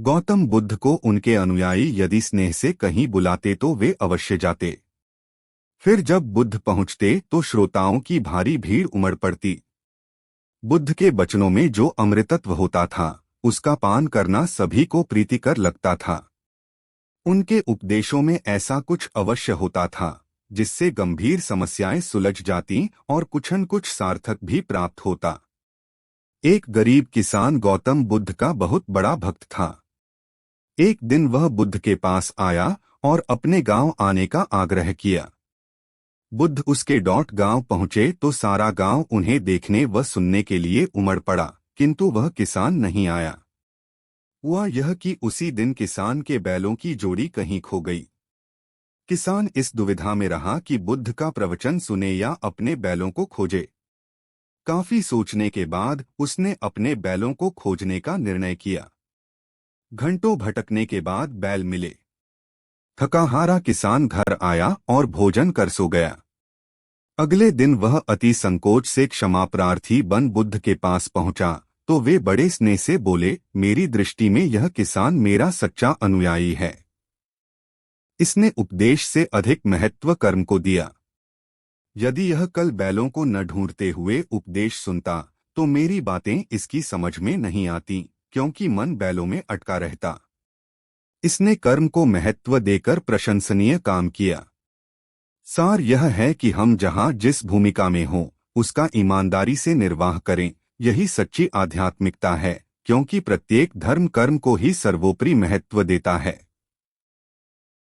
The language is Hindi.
गौतम बुद्ध को उनके अनुयायी यदि स्नेह से कहीं बुलाते तो वे अवश्य जाते। फिर जब बुद्ध पहुंचते तो श्रोताओं की भारी भीड़ उमड़ पड़ती। बुद्ध के वचनों में जो अमृतत्व होता था उसका पान करना सभी को प्रीतिकर लगता था। उनके उपदेशों में ऐसा कुछ अवश्य होता था जिससे गंभीर समस्याएं सुलझ जाती और कुछन कुछ सार्थक भी प्राप्त होता। एक गरीब किसान गौतम बुद्ध का बहुत बड़ा भक्त था। एक दिन वह बुद्ध के पास आया और अपने गांव आने का आग्रह किया। बुद्ध उसके डॉट गांव पहुंचे तो सारा गांव उन्हें देखने व सुनने के लिए उमड़ पड़ा, किंतु वह किसान नहीं आया। हुआ यह कि उसी दिन किसान के बैलों की जोड़ी कहीं खो गई। किसान इस दुविधा में रहा कि बुद्ध का प्रवचन सुने या अपने बैलों को खोजे। काफी सोचने के बाद उसने अपने बैलों को खोजने का निर्णय किया। घंटों भटकने के बाद बैल मिले। थका-हारा किसान घर आया और भोजन कर सो गया। अगले दिन वह अति संकोच से क्षमा प्रार्थी बन बुद्ध के पास पहुंचा तो वे बड़े स्नेह से बोले, मेरी दृष्टि में यह किसान मेरा सच्चा अनुयायी है। इसने उपदेश से अधिक महत्व कर्म को दिया। यदि यह कल बैलों को न ढूंढते हुए उपदेश सुनता तो मेरी बातें इसकी समझ में नहीं आती, क्योंकि मन बैलों में अटका रहता। इसने कर्म को महत्व देकर प्रशंसनीय काम किया। सार यह है कि हम जहाँ जिस भूमिका में हों उसका ईमानदारी से निर्वाह करें, यही सच्ची आध्यात्मिकता है, क्योंकि प्रत्येक धर्म कर्म को ही सर्वोपरि महत्व देता है।